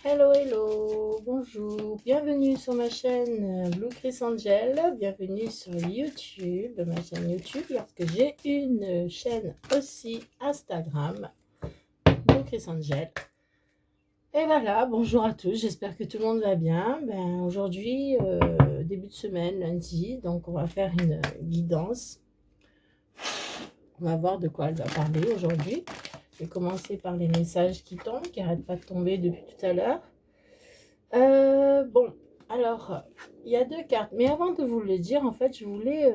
Hello, hello, bonjour, bienvenue sur ma chaîne Blue Chris Angel, bienvenue sur YouTube, ma chaîne YouTube, parce que j'ai une chaîne aussi Instagram, Blue Chris Angel. Et voilà, bonjour à tous, j'espère que tout le monde va bien. Aujourd'hui, début de semaine, lundi, donc on va faire une guidance. On va voir de quoi elle va parler aujourd'hui. Je vais commencer par les messages qui tombent, qui n'arrêtent pas de tomber depuis tout à l'heure. Bon, alors, il y a deux cartes. Mais avant de vous le dire, en fait, je voulais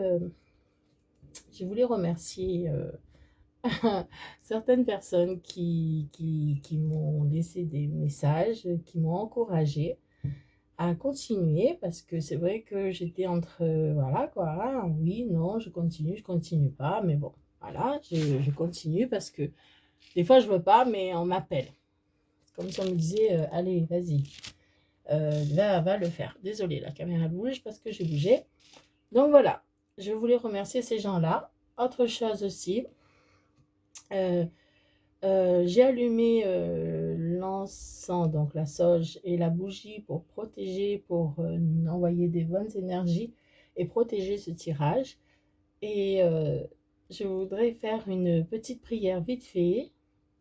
remercier certaines personnes qui m'ont laissé des messages, qui m'ont encouragé à continuer, parce que c'est vrai que j'étais entre, voilà quoi, hein, oui, non, je continue pas, mais bon, voilà, je continue parce que des fois je veux pas, mais on m'appelle. Comme si on me disait, allez, vas-y. Va le faire. Désolée, la caméra bouge parce que j'ai bougé. Donc voilà, je voulais remercier ces gens-là. Autre chose aussi, euh, j'ai allumé l'encens, donc la sauge et la bougie pour protéger, pour envoyer des bonnes énergies et protéger ce tirage. Et je voudrais faire une petite prière vite fait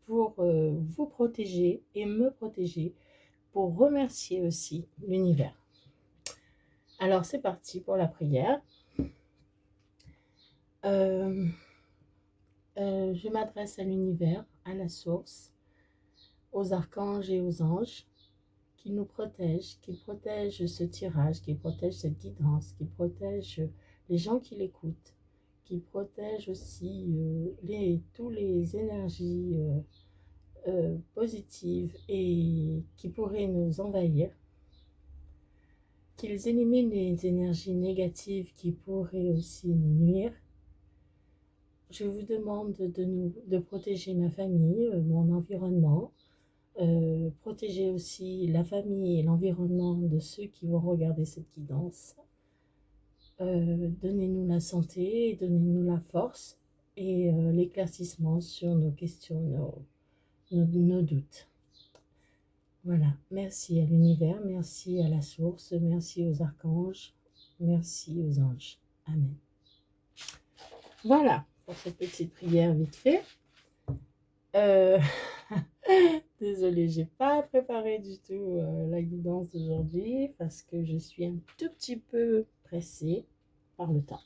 pour vous protéger et me protéger, pour remercier aussi l'univers. Alors c'est parti pour la prière. Euh, je m'adresse à l'univers, à la source, aux archanges et aux anges qui nous protègent, qui protègent ce tirage, qui protègent cette guidance, qui protègent les gens qui l'écoutent, qui protègent aussi toutes les énergies positives et qui pourraient nous envahir, qu'ils éliminent les énergies négatives qui pourraient aussi nous nuire. Je vous demande de protéger ma famille, mon environnement, protéger aussi la famille et l'environnement de ceux qui vont regarder cette guidance. Donnez-nous la santé, donnez-nous la force et l'éclaircissement sur nos questions, nos doutes. Voilà, merci à l'univers, merci à la source, merci aux archanges, merci aux anges. Amen. Voilà, pour cette petite prière vite fait. Désolée, j'ai pas préparé du tout la guidance d'aujourd'hui parce que je suis un tout petit peu pressée par le temps.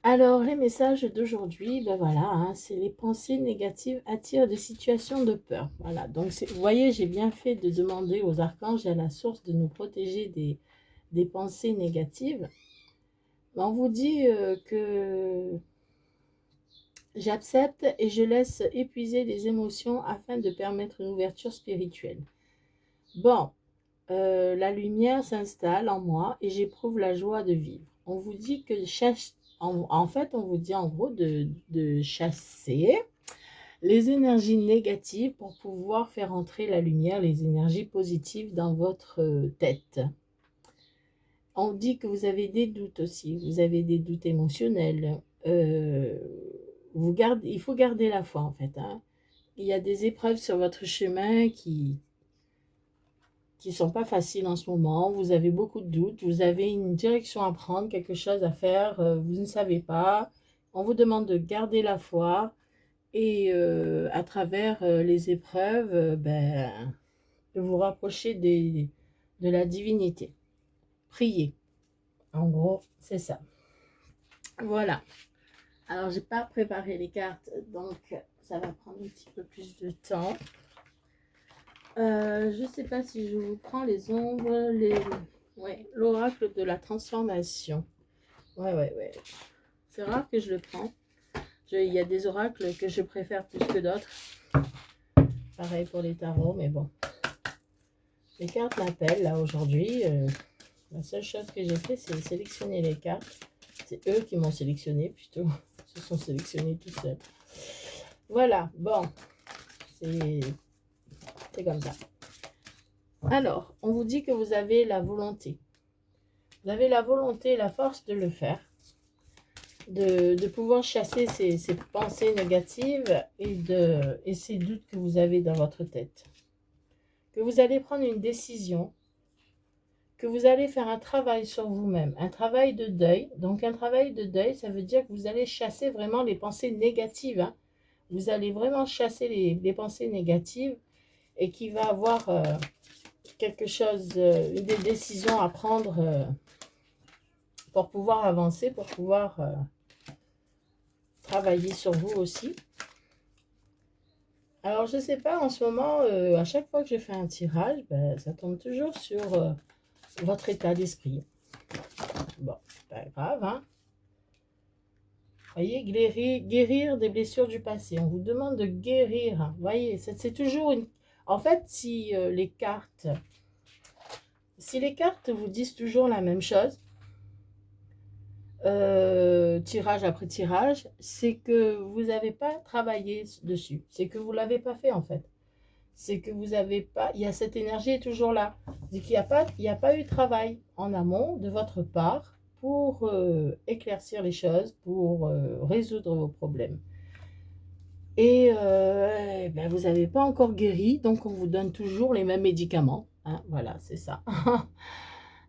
Alors, les messages d'aujourd'hui, ben voilà, hein, c'est les pensées négatives attirent des situations de peur. Voilà, donc vous voyez, j'ai bien fait de demander aux archanges et à la source de nous protéger des pensées négatives. On vous dit que j'accepte et je laisse épuiser les émotions afin de permettre une ouverture spirituelle. Bon, la lumière s'installe en moi et j'éprouve la joie de vivre. On vous dit que en fait, on vous dit en gros de chasser les énergies négatives pour pouvoir faire entrer la lumière, les énergies positives dans votre tête. On dit que vous avez des doutes aussi, vous avez des doutes émotionnels. Il faut garder la foi en fait. Hein. Il y a des épreuves sur votre chemin qui ne sont pas faciles en ce moment. Vous avez beaucoup de doutes, vous avez une direction à prendre, quelque chose à faire, vous ne savez pas. On vous demande de garder la foi et à travers les épreuves, de vous rapprocher de la divinité. Priez. En gros, c'est ça. Voilà. Alors, j'ai pas préparé les cartes, donc ça va prendre un petit peu plus de temps. Je sais pas si je vous prends les ombres, ouais, l'oracle de la transformation. Ouais. C'est rare que je le prends. Il y a des oracles que je préfère plus que d'autres. Pareil pour les tarots, mais bon. Les cartes m'appellent là aujourd'hui. La seule chose que j'ai fait, c'est sélectionner les cartes. C'est eux qui m'ont sélectionné plutôt. Ils se sont sélectionnés tout seuls. Voilà, bon. C'est comme ça. Alors, on vous dit que vous avez la volonté. Vous avez la volonté et la force de le faire. De pouvoir chasser ces pensées négatives et ces doutes que vous avez dans votre tête. que vous allez prendre une décision, que vous allez faire un travail sur vous-même, un travail de deuil. Donc un travail de deuil, ça veut dire que vous allez chasser vraiment les pensées négatives, hein. Vous allez vraiment chasser les pensées négatives et qui va avoir quelque chose, des décisions à prendre pour pouvoir avancer, pour pouvoir travailler sur vous aussi. Alors, je ne sais pas, en ce moment, à chaque fois que je fais un tirage, ben, ça tombe toujours sur votre état d'esprit. Bon, c'est pas grave, hein. Vous voyez, guérir des blessures du passé. On vous demande de guérir. Vous voyez, c'est toujours une... En fait, si les cartes vous disent toujours la même chose, tirage après tirage, c'est que vous n'avez pas travaillé dessus. C'est que vous ne l'avez pas fait, en fait. C'est que vous n'avez pas... Il y a cette énergie est toujours là. C'est qu'il n'y a pas eu de travail en amont de votre part pour éclaircir les choses, pour résoudre vos problèmes. Et ben, vous n'avez pas encore guéri, donc on vous donne toujours les mêmes médicaments, hein, voilà, c'est ça.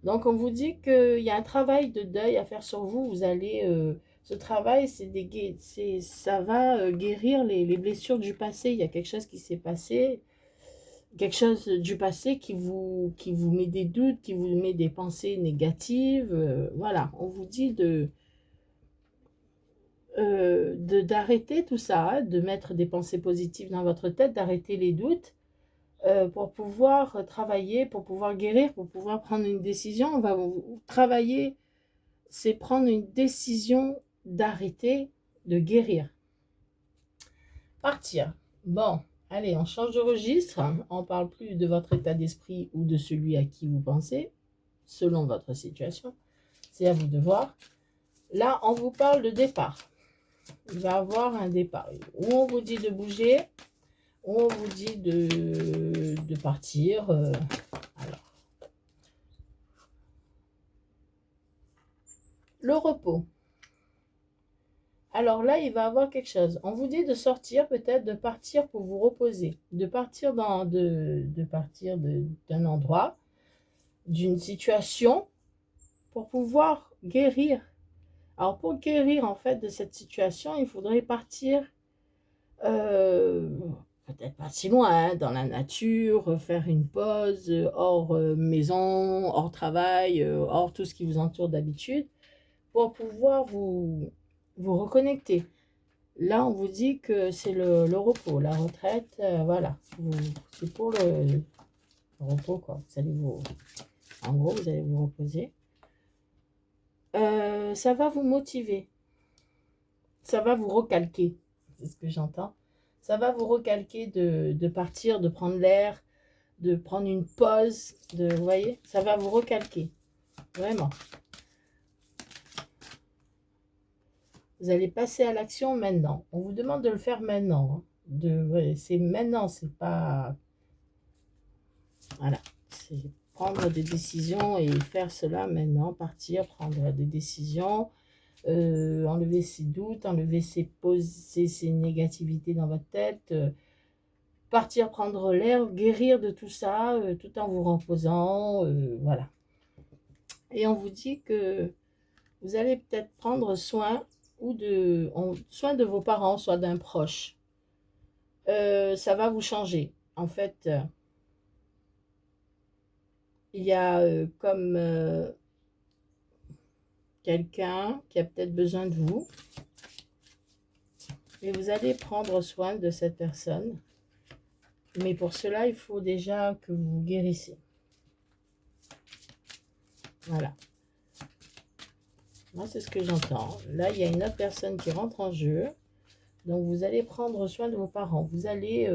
Donc on vous dit qu'il y a un travail de deuil à faire sur vous. Vous allez, ce travail, ça va guérir les blessures du passé. Il y a quelque chose qui s'est passé, quelque chose du passé qui vous met des doutes, qui vous met des pensées négatives. Voilà, on vous dit d'arrêter tout ça, hein, de mettre des pensées positives dans votre tête, d'arrêter les doutes pour pouvoir travailler, pour pouvoir guérir, pour pouvoir prendre une décision. On va vous travailler, c'est prendre une décision d'arrêter, de guérir. Partir. Bon, allez, on change de registre. On ne parle plus de votre état d'esprit ou de celui à qui vous pensez, selon votre situation. C'est à vous de voir. Là, on vous parle de départ. Il va y avoir un départ. Où on vous dit de bouger, où on vous dit de partir. Alors, le repos. Alors là, il va y avoir quelque chose. On vous dit de sortir, peut-être de partir pour vous reposer, de partir d'un endroit, d'une situation, pour pouvoir guérir. Alors pour guérir en fait de cette situation, il faudrait partir, peut-être pas si loin, hein, dans la nature, faire une pause hors maison, hors travail, hors tout ce qui vous entoure d'habitude, pour pouvoir vous reconnecter. Là, on vous dit que c'est le repos, la retraite, voilà. C'est pour le repos, quoi. En gros, vous allez vous reposer. Ça va vous motiver. Ça va vous recalquer. C'est ce que j'entends. Ça va vous recalquer de partir, de prendre l'air, de prendre une pause. Vous voyez, ça va vous recalquer. Vraiment. Vous allez passer à l'action maintenant. On vous demande de le faire maintenant, hein. C'est maintenant, c'est pas... Voilà. C'est prendre des décisions et faire cela maintenant. Partir, prendre des décisions, enlever ses doutes, enlever ses négativités dans votre tête, partir prendre l'air, guérir de tout ça, tout en vous reposant, voilà. Et on vous dit que vous allez peut-être prendre soin soin de vos parents, soit d'un proche. Ça va vous changer. En fait, il y a comme quelqu'un qui a peut-être besoin de vous. Et vous allez prendre soin de cette personne. Mais pour cela, il faut déjà que vous guérissez. Voilà. Moi, c'est ce que j'entends. Là, il y a une autre personne qui rentre en jeu. Donc, vous allez prendre soin de vos parents. Vous allez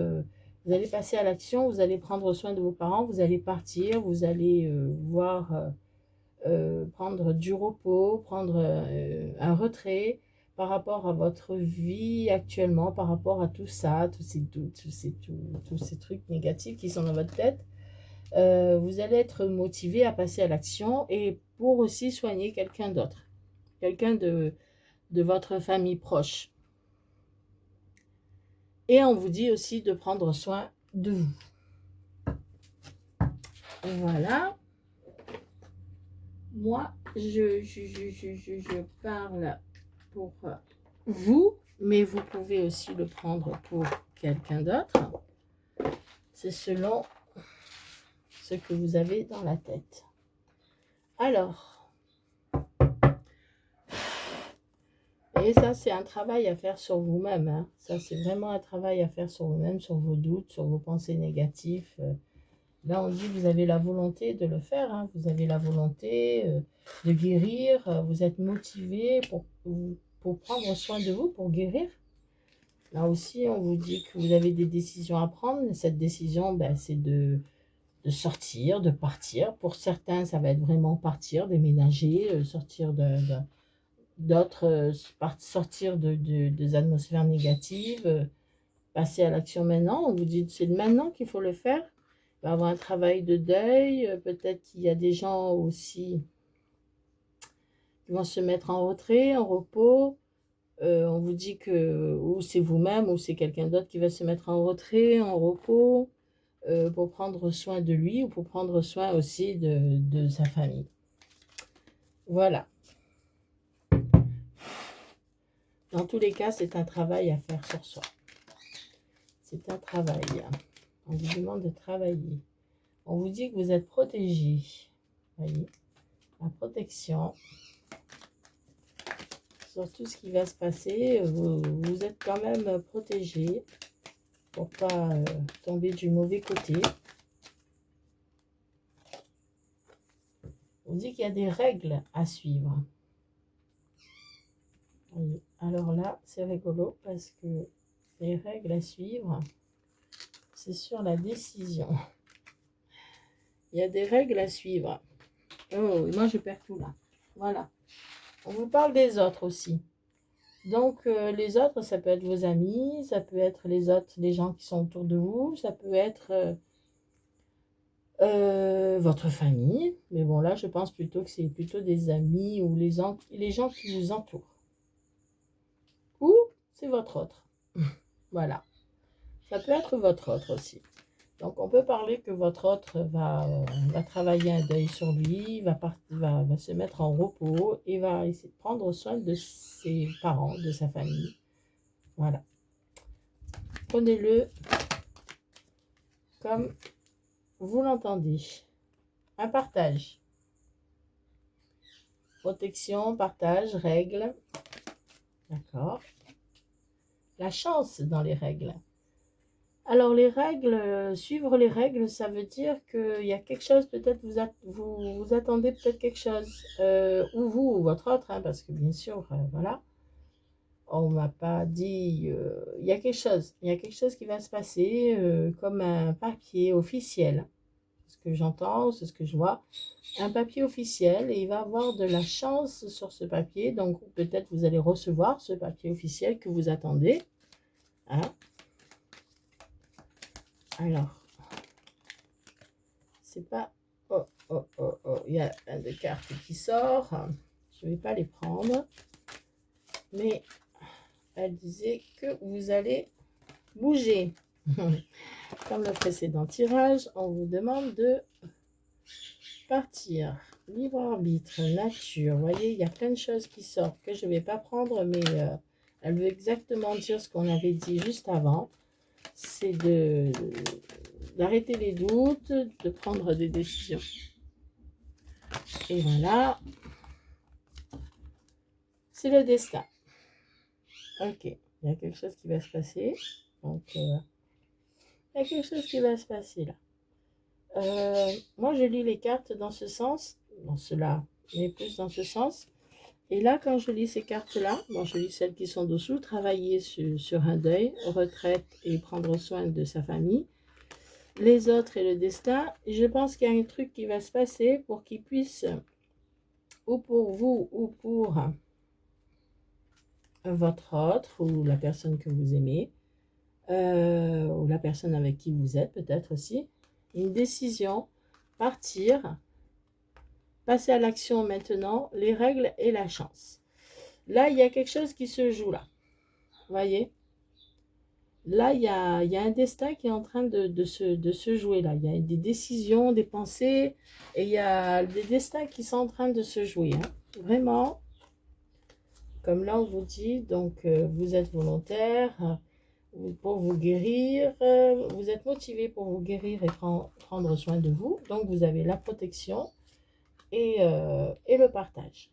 passer à l'action. Vous allez prendre soin de vos parents. Vous allez partir. Vous allez prendre du repos, prendre un retrait par rapport à votre vie actuellement, par rapport à tout ça, tous ces doutes, tous ces trucs négatifs qui sont dans votre tête. Vous allez être motivé à passer à l'action et pour aussi soigner quelqu'un d'autre, quelqu'un de votre famille proche. Et on vous dit aussi de prendre soin de vous. Voilà. Moi, je parle pour vous, mais vous pouvez aussi le prendre pour quelqu'un d'autre. C'est selon ce que vous avez dans la tête. Alors, et ça, c'est un travail à faire sur vous-même. Hein. Ça, c'est vraiment un travail à faire sur vous-même, sur vos doutes, sur vos pensées négatives. Là, on dit que vous avez la volonté de le faire. Hein. Vous avez la volonté de guérir. Vous êtes motivé pour prendre soin de vous, pour guérir. Là aussi, on vous dit que vous avez des décisions à prendre. Et cette décision, ben, c'est de sortir, de partir. Pour certains, ça va être vraiment partir, déménager, sortir d'autres, sortir des atmosphères négatives, passer à l'action maintenant. On vous dit que c'est maintenant qu'il faut le faire. Il va y avoir un travail de deuil. Peut-être qu'il y a des gens aussi qui vont se mettre en retrait, en repos. On vous dit que ou c'est vous-même ou c'est quelqu'un d'autre qui va se mettre en retrait, en repos, pour prendre soin de lui ou pour prendre soin aussi de sa famille. Voilà. Dans tous les cas, c'est un travail à faire sur soi. C'est un travail. On vous demande de travailler. On vous dit que vous êtes protégé. Voyez, la protection. Sur tout ce qui va se passer, vous êtes quand même protégé pour ne pas tomber du mauvais côté. On dit qu'il y a des règles à suivre. Voyez. Alors là, c'est rigolo parce que les règles à suivre, c'est sur la décision. Il y a des règles à suivre. Oh, moi je perds tout là. Voilà. On vous parle des autres aussi. Donc, les autres, ça peut être vos amis, ça peut être les autres, les gens qui sont autour de vous, ça peut être votre famille. Mais bon, là, je pense plutôt que c'est plutôt des amis ou les gens qui vous entourent. Ou c'est votre autre. Voilà. Ça peut être votre autre aussi. Donc, on peut parler que votre autre va travailler un deuil sur lui, va se mettre en repos et va essayer de prendre soin de ses parents, de sa famille. Voilà. Prenez-le comme vous l'entendez. Un partage. Protection, partage, règles. D'accord. La chance dans les règles. Alors, les règles, suivre les règles, ça veut dire qu'il y a quelque chose, peut-être vous attendez peut-être quelque chose, ou vous, ou votre autre, hein, parce que bien sûr, voilà, on ne m'a pas dit, il y a quelque chose qui va se passer, comme un papier officiel, ce que j'entends, c'est ce que je vois, un papier officiel, et il va avoir de la chance sur ce papier, donc peut-être vous allez recevoir ce papier officiel que vous attendez, hein. Alors, c'est pas... Oh, oh, oh, oh, il y a un de cartes qui sort. Je ne vais pas les prendre. Mais elle disait que vous allez bouger. Comme le précédent tirage, on vous demande de partir. Libre arbitre, nature. Vous voyez, il y a plein de choses qui sortent que je ne vais pas prendre, mais elle veut exactement dire ce qu'on avait dit juste avant. C'est d'arrêter les doutes, de prendre des décisions. Et voilà. C'est le destin. Ok. Il y a quelque chose qui va se passer. Donc, il y a quelque chose qui va se passer là. Moi, je lis les cartes dans ce sens. Dans cela, mais plus dans ce sens. Et là, quand je lis ces cartes-là, bon, je lis celles qui sont dessous. Travailler sur un deuil, retraite et prendre soin de sa famille. Les autres et le destin. Et je pense qu'il y a un truc qui va se passer pour qu'il puisse, ou pour vous, ou pour votre autre, ou la personne que vous aimez, ou la personne avec qui vous êtes peut-être aussi, une décision, partir, passer à l'action maintenant, les règles et la chance. Là, il y a quelque chose qui se joue là. Voyez? Là, il y a un destin qui est en train de se jouer là. Il y a des décisions, des pensées, et il y a des destins qui sont en train de se jouer, hein. Vraiment, comme là on vous dit, donc vous êtes volontaire pour vous guérir, vous êtes motivé pour vous guérir et prendre soin de vous. Donc vous avez la protection et le partage.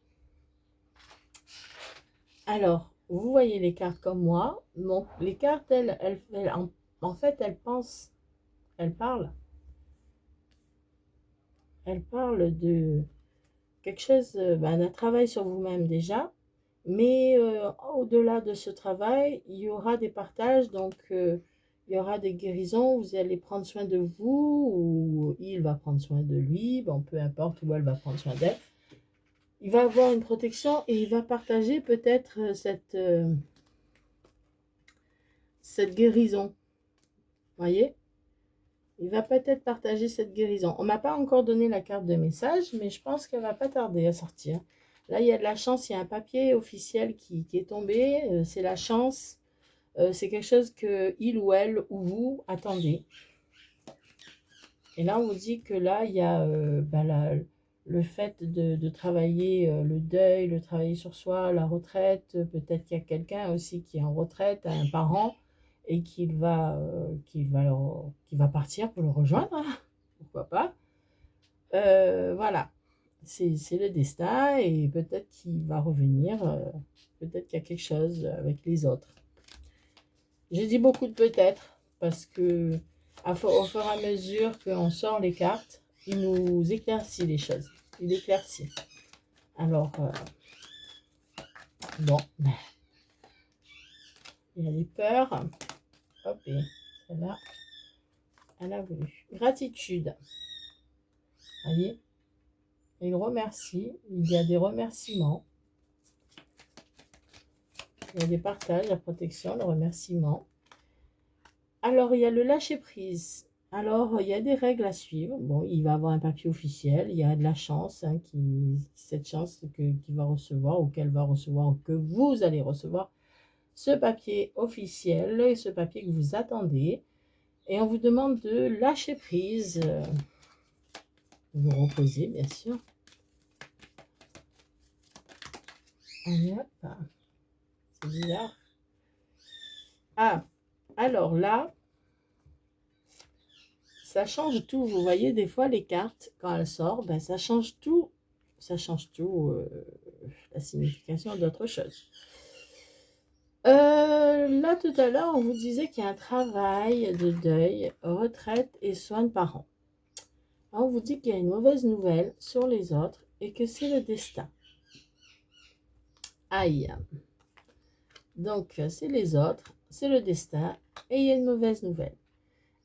Alors, vous voyez les cartes comme moi. Donc, les cartes, en fait, elles pensent, elles parlent. Elles parlent de quelque chose, d'un travail sur vous-même déjà. Mais au-delà de ce travail, il y aura des partages. Donc, il y aura des guérisons. Vous allez prendre soin de vous ou il va prendre soin de lui. Bon, peu importe où elle va prendre soin d'elle. Il va avoir une protection et il va partager peut-être cette guérison. Voyez? Il va peut-être partager cette guérison. On m'a pas encore donné la carte de message, mais je pense qu'elle va pas tarder à sortir. Là, il y a de la chance, il y a un papier officiel qui est tombé. C'est la chance. C'est quelque chose que il ou elle ou vous attendez. Et là, on vous dit que là, il y a le fait de travailler le deuil, le travailler sur soi, la retraite. Peut-être qu'il y a quelqu'un aussi qui est en retraite, un parent, et qu'il va partir pour le rejoindre, hein. Pourquoi pas. Voilà, c'est le destin et peut-être qu'il va revenir, peut-être qu'il y a quelque chose avec les autres. J'ai dit beaucoup de peut-être parce que au fur et à mesure qu'on sort les cartes, il nous éclaircit les choses. Il éclaircit. Alors, bon, il y a les peurs. Hop, et celle-là, elle a voulu. Gratitude. Voyez, il remercie. Il y a des remerciements. Il y a des partages, la protection, le remerciement. Alors, il y a le lâcher-prise. Alors, il y a des règles à suivre. Bon, il va avoir un papier officiel. Il y a de la chance, hein, cette chance qu'il va recevoir ou qu'elle va recevoir ou que vous allez recevoir ce papier officiel et ce papier que vous attendez. Et on vous demande de lâcher prise. Vous reposez, bien sûr. Allez, hop. C'est bizarre. Ah, alors là, ça change tout. Vous voyez, des fois, les cartes, quand elles sortent, ben, ça change tout. Ça change tout, la signification d'autre chose. Là, tout à l'heure, on vous disait qu'il y a un travail de deuil, retraite et soins de parents. Là, on vous dit qu'il y a une mauvaise nouvelle sur les autres et que c'est le destin. Aïe. Donc, c'est les autres, c'est le destin et il y a une mauvaise nouvelle.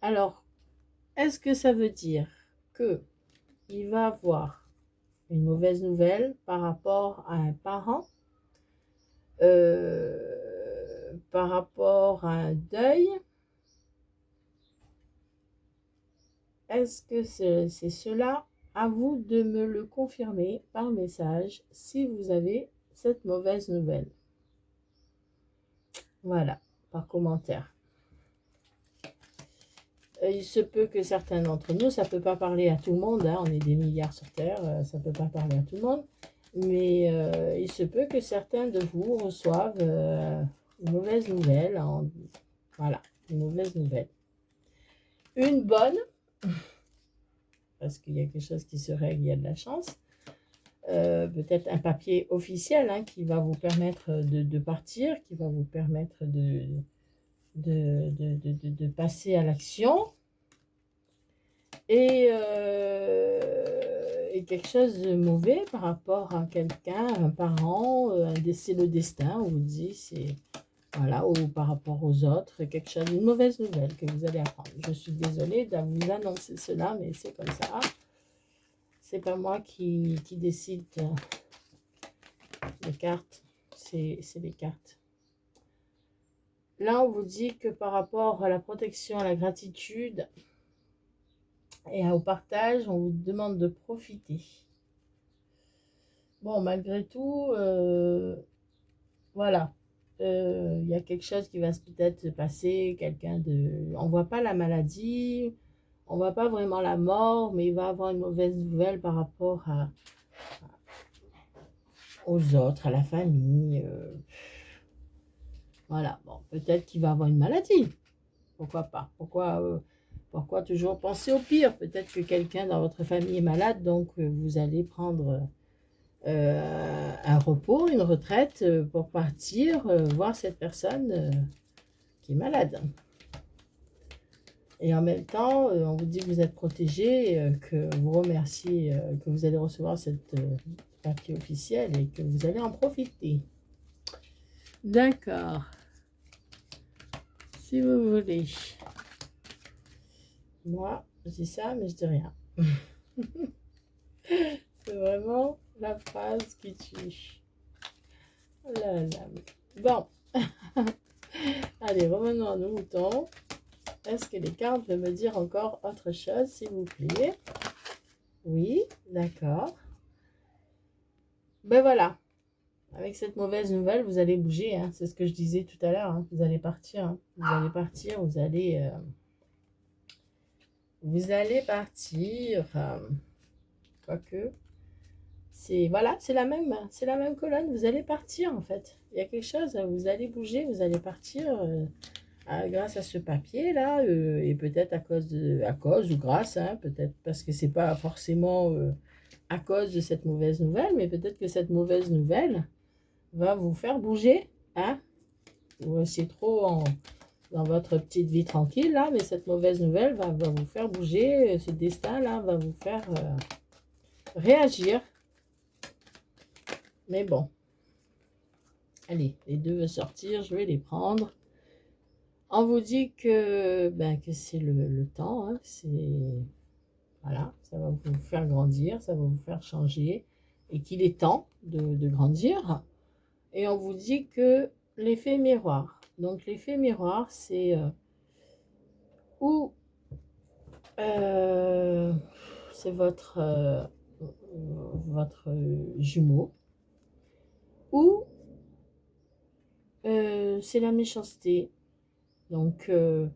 Alors, est-ce que ça veut dire que il va avoir une mauvaise nouvelle par rapport à un parent, par rapport à un deuil? Est-ce que c'est cela? À vous de me le confirmer par message si vous avez cette mauvaise nouvelle. Voilà, par commentaire. Il se peut que certains d'entre nous, ça ne peut pas parler à tout le monde, hein, on est des milliards sur Terre, ça ne peut pas parler à tout le monde, mais il se peut que certains de vous reçoivent une mauvaise nouvelle. Voilà, une mauvaise nouvelle. Une bonne, parce qu'il y a quelque chose qui se règle, il y a de la chance. Peut-être un papier officiel, hein, qui va vous permettre de partir, qui va vous permettre de passer à l'action. Et quelque chose de mauvais par rapport à quelqu'un, un parent, c'est le destin, on vous dit, c'est voilà, ou par rapport aux autres, quelque chose, une mauvaise nouvelle que vous allez apprendre. Je suis désolée de vous annoncer cela, mais c'est comme ça. C'est pas moi qui décide les cartes, c'est les cartes. Là, on vous dit que par rapport à la protection, à la gratitude et au partage, on vous demande de profiter. Bon, malgré tout, voilà. il y a quelque chose qui va peut-être se passer, on voit pas la maladie, on voit pas vraiment la mort, mais il va avoir une mauvaise nouvelle par rapport aux autres, à la famille. Voilà, bon, peut-être qu'il va avoir une maladie. Pourquoi pas? Pourquoi toujours penser au pire? Peut-être que quelqu'un dans votre famille est malade, donc vous allez prendre un repos, une retraite pour partir voir cette personne qui est malade. Et en même temps, on vous dit que vous êtes protégé, que vous remerciez, que vous allez recevoir cette papier officiel et que vous allez en profiter. D'accord. Si vous voulez. Moi, je dis ça, mais je dis rien. C'est vraiment la phrase qui tue. Oh là là. Bon. Allez, revenons à nos moutons. Est-ce que les cartes veulent me dire encore autre chose, s'il vous plaît? Oui, d'accord. Ben voilà. Avec cette mauvaise nouvelle, vous allez bouger. Hein. C'est ce que je disais tout à l'heure. Hein. Vous allez partir. Hein. Vous allez partir. Vous allez partir. Quoique. Voilà, c'est la même colonne. Vous allez partir en fait. Il y a quelque chose. Vous allez bouger. Vous allez partir. Grâce à ce papier là et peut-être à cause ou grâce peut-être parce que c'est pas forcément à cause de cette mauvaise nouvelle, mais peut-être que cette mauvaise nouvelle va vous faire bouger, hein. Vous restez trop dans votre petite vie tranquille là, mais cette mauvaise nouvelle va vous faire bouger. Ce destin là va vous faire réagir. Mais bon, allez, les deux veulent sortir, je vais les prendre. On vous dit que c'est le temps, hein, voilà, ça va vous faire grandir, ça va vous faire changer, et qu'il est temps de grandir. Et on vous dit que l'effet miroir. Donc l'effet miroir, c'est c'est votre jumeau, ou c'est la méchanceté. Donc il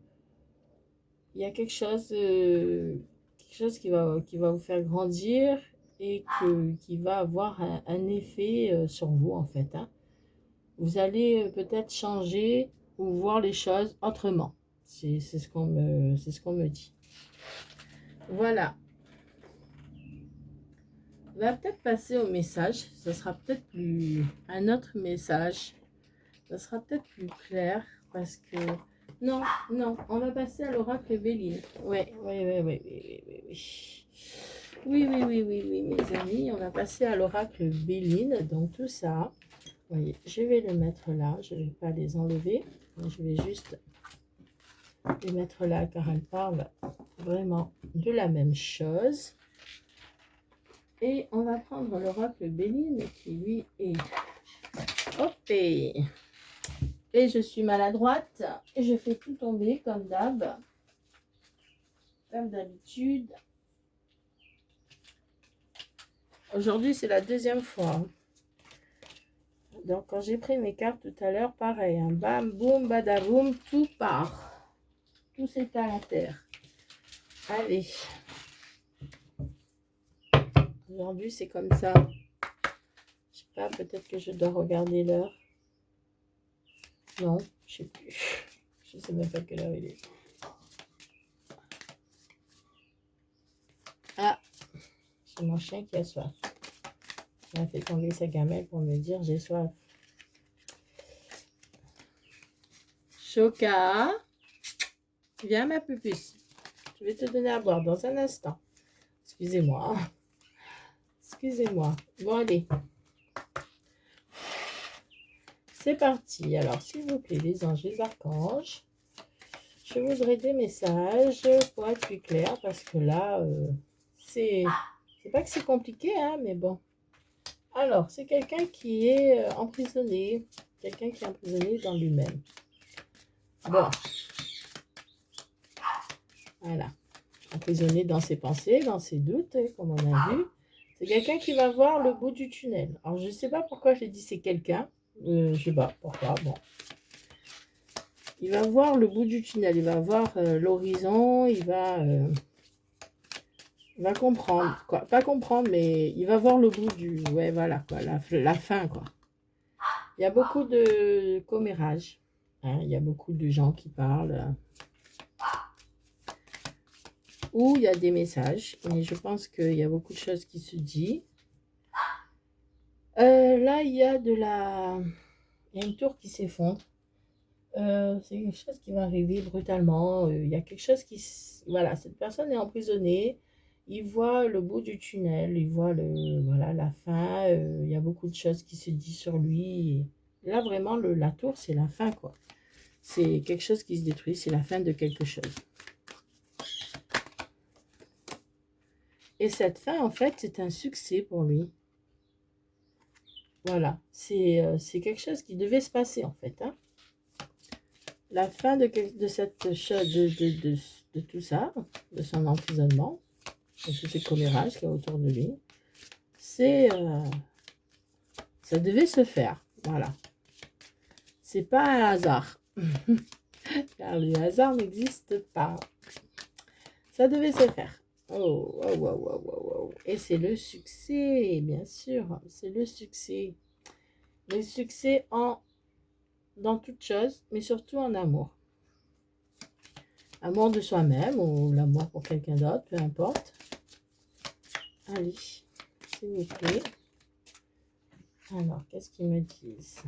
y a quelque chose qui va vous faire grandir et qui va avoir un effet sur vous en fait. Hein. Vous allez peut-être changer ou voir les choses autrement. C'est ce qu'on me dit. Voilà. On va peut-être passer au message. Ça sera peut-être un autre message. Ça sera peut-être plus clair parce que non, on va passer à l'oracle Béline. Oui. Oui, mes amis, on va passer à l'oracle Béline. Donc tout ça, voyez, je vais le mettre là. Je ne vais pas les enlever. Je vais juste les mettre là car elles parlent vraiment de la même chose. Et on va prendre l'oracle Béline qui lui est... Hop et je suis maladroite et je fais tout tomber comme d'hab. Comme d'habitude. Aujourd'hui, c'est la deuxième fois. Donc, quand j'ai pris mes cartes tout à l'heure, pareil. Hein, bam, boum, badaboum, tout part. Tout s'éteint à terre. Allez. Aujourd'hui, c'est comme ça. Je sais pas, peut-être que je dois regarder l'heure. Non, je sais plus. Je sais même pas quelle heure il est. Ah, c'est mon chien qui a soif. Il a fait tomber sa gamelle pour me dire j'ai soif. Choca, viens ma pupuce. Je vais te donner à boire dans un instant. Excusez-moi. Excusez-moi. Bon, allez. C'est parti. Alors, s'il vous plaît, les anges, les archanges, je voudrais des messages pour être plus clair parce que là, c'est pas que c'est compliqué, hein, mais bon. Alors, c'est quelqu'un qui est emprisonné. Quelqu'un qui est emprisonné dans lui-même. Bon. Voilà. Emprisonné dans ses pensées, dans ses doutes, comme on a vu. C'est quelqu'un qui va voir le bout du tunnel. Alors, je ne sais pas pourquoi j'ai dit c'est quelqu'un. Je sais pas pourquoi, bon. Il va voir le bout du tunnel, il va voir l'horizon, il va comprendre, quoi. Pas comprendre, mais il va voir le bout du... Ouais, voilà, quoi, la fin, quoi. Il y a beaucoup de commérages, hein, il y a beaucoup de gens qui parlent, ou il y a des messages, mais je pense qu'il y a beaucoup de choses qui se disent. Là, il y a il y a une tour qui s'effondre. C'est quelque chose qui va arriver brutalement. Il y a quelque chose voilà, cette personne est emprisonnée. Il voit le bout du tunnel, il voit voilà, la fin. Il y a beaucoup de choses qui se disent sur lui. Et là, vraiment, la tour, c'est la fin, quoi. C'est quelque chose qui se détruit, c'est la fin de quelque chose. Et cette fin, en fait, c'est un succès pour lui. Voilà, c'est quelque chose qui devait se passer, en fait, hein. La fin de cette chose, de tout ça, de son emprisonnement, de tous ces commérages qu'il y a autour de lui, ça devait se faire, voilà. C'est pas un hasard, car le hasard n'existe pas. Ça devait se faire. Oh, oh, oh, oh, oh, oh. Et c'est le succès, bien sûr, c'est le succès. Le succès dans toute chose, mais surtout en amour. Amour de soi-même ou l'amour pour quelqu'un d'autre, peu importe. Allez, s'il vous plaît. Alors, qu'est-ce qu'ils me disent?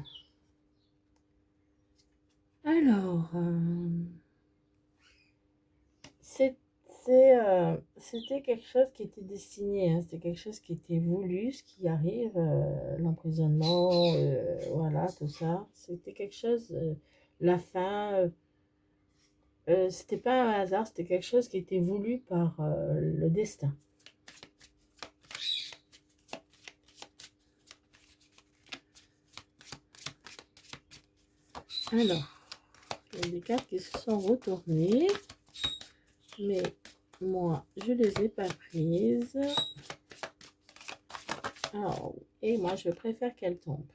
Alors, c'était quelque chose qui était destiné, hein, c'était quelque chose qui était voulu, ce qui arrive, l'emprisonnement, voilà, tout ça. C'était quelque chose, la fin, c'était pas un hasard, c'était quelque chose qui était voulu par le destin. Alors, il y a des cartes qui se sont retournées, mais moi, je les ai pas prises. Oh, et moi, je préfère qu'elles tombent.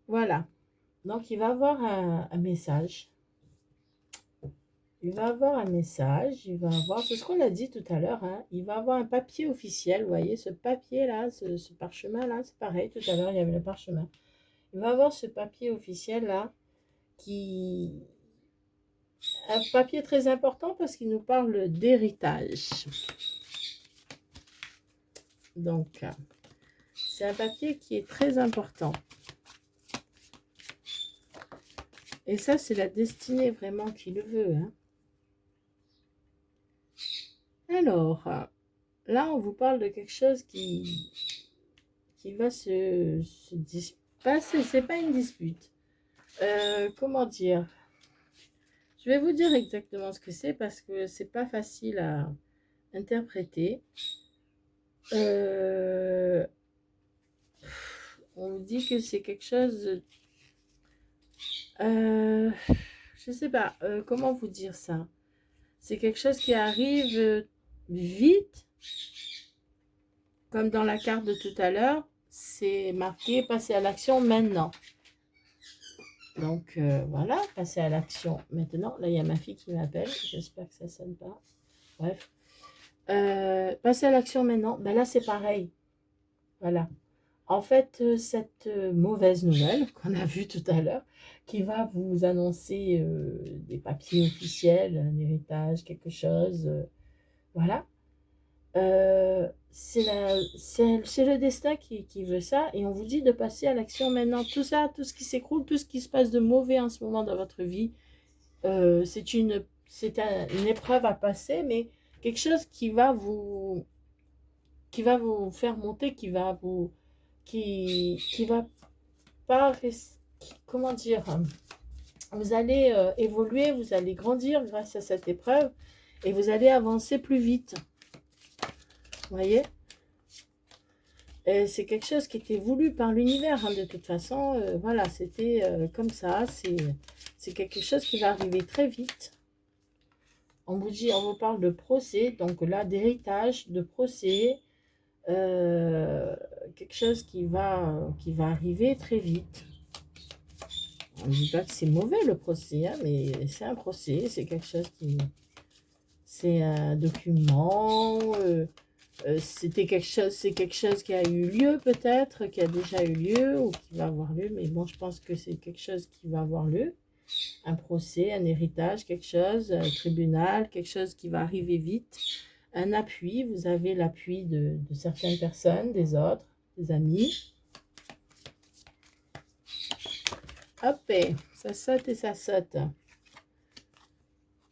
Voilà. Donc, il va avoir un message. Il va avoir un message. Il va avoir, c'est ce qu'on a dit tout à l'heure, hein, il va avoir un papier officiel. Vous voyez, ce papier-là, ce parchemin-là, c'est pareil. Tout à l'heure, il y avait le parchemin. Il va avoir ce papier officiel-là qui... Un papier très important parce qu'il nous parle d'héritage. Donc, c'est un papier qui est très important. Et ça, c'est la destinée vraiment qui le veut. Hein. Alors, là, on vous parle de quelque chose qui va se passer. C'est pas une dispute. Comment dire? Je vais vous dire exactement ce que c'est parce que c'est pas facile à interpréter. On vous dit que c'est quelque chose... je sais pas, comment vous dire ça? C'est quelque chose qui arrive vite, comme dans la carte de tout à l'heure, c'est marqué passer à l'action maintenant. Donc voilà, passer à l'action maintenant. Là, il y a ma fille qui m'appelle, j'espère que ça ne sonne pas. Bref. Passer à l'action maintenant, ben là c'est pareil. Voilà. En fait, cette mauvaise nouvelle qu'on a vue tout à l'heure, qui va vous annoncer des papiers officiels, un héritage, quelque chose, voilà. C'est le destin qui veut ça, et on vous dit de passer à l'action maintenant. Tout ça, tout ce qui s'écroule, tout ce qui se passe de mauvais en ce moment dans votre vie, c'est une épreuve à passer, mais quelque chose qui va vous faire monter, qui va pas, comment dire, vous allez évoluer, vous allez grandir grâce à cette épreuve, et vous allez avancer plus vite. Vous voyez? C'est quelque chose qui était voulu par l'univers, hein, de toute façon. Voilà, c'était comme ça. C'est quelque chose qui va arriver très vite. On vous parle de procès, donc là, d'héritage, de procès, quelque chose qui va arriver très vite. On ne dit pas que c'est mauvais le procès, hein, mais c'est un procès, c'est quelque chose qui... C'est un document, c'était quelque chose, c'est quelque chose qui a eu lieu peut-être, qui a déjà eu lieu ou qui va avoir lieu, mais bon, je pense que c'est quelque chose qui va avoir lieu. Un procès, un héritage, quelque chose, un tribunal, quelque chose qui va arriver vite. Un appui, vous avez l'appui de certaines personnes, des autres, des amis. Hop, et ça saute et ça saute.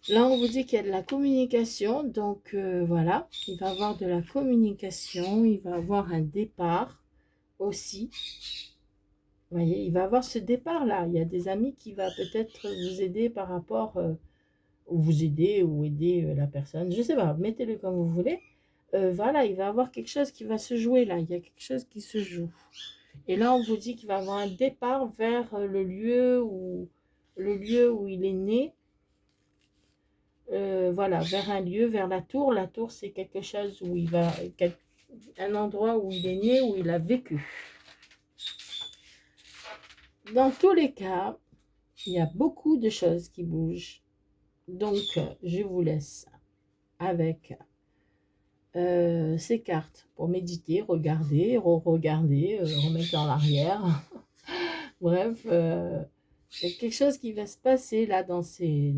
Là, on vous dit qu'il y a de la communication, donc voilà, il va y avoir de la communication, il va y avoir un départ aussi. Vous voyez, il va y avoir ce départ-là. Il y a des amis qui vont peut-être vous aider par rapport, ou vous aider, ou aider la personne, je ne sais pas, mettez-le comme vous voulez. Voilà, il va y avoir quelque chose qui va se jouer là, il y a quelque chose qui se joue. Et là, on vous dit qu'il va y avoir un départ vers le lieu où il est né. Voilà, vers un lieu, vers la tour. La tour, c'est quelque chose où il va, un endroit où il est né, où il a vécu. Dans tous les cas, il y a beaucoup de choses qui bougent. Donc, je vous laisse avec ces cartes pour méditer, regarder, re-regarder, remettre en arrière. Bref, il y a quelque chose qui va se passer là dans ces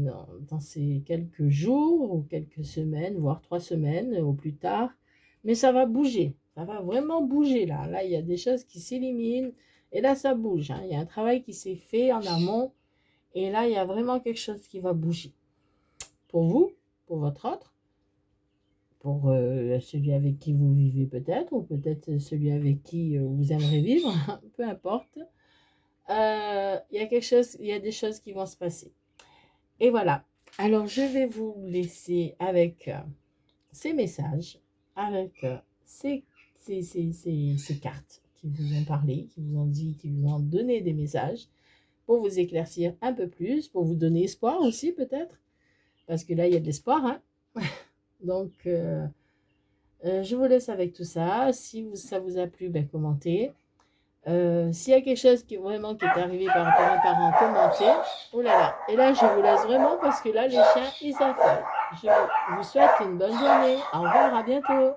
quelques jours ou quelques semaines, voire 3 semaines au plus tard. Mais ça va bouger, ça va vraiment bouger là. Là, il y a des choses qui s'éliminent et là, ça bouge, hein. Il y a un travail qui s'est fait en amont et là, il y a vraiment quelque chose qui va bouger. Pour vous, pour votre autre, pour celui avec qui vous vivez peut-être, ou peut-être celui avec qui vous aimeriez vivre, peu importe. Il y a quelque chose, il y a des choses qui vont se passer. Et voilà. Alors, je vais vous laisser avec ces messages, avec ces cartes qui vous ont parlé, qui vous ont dit, qui vous ont donné des messages pour vous éclaircir un peu plus, pour vous donner espoir aussi peut-être, parce que là, il y a de l'espoir, hein. Donc, je vous laisse avec tout ça. Si ça vous a plu, ben, commentez. S'il y a quelque chose qui vraiment qui est arrivé par rapport à un parent, commentez. Oh là là. Et là, je vous laisse vraiment parce que là, les chiens, ils s'affolent. Je vous souhaite une bonne journée. Au revoir, à bientôt.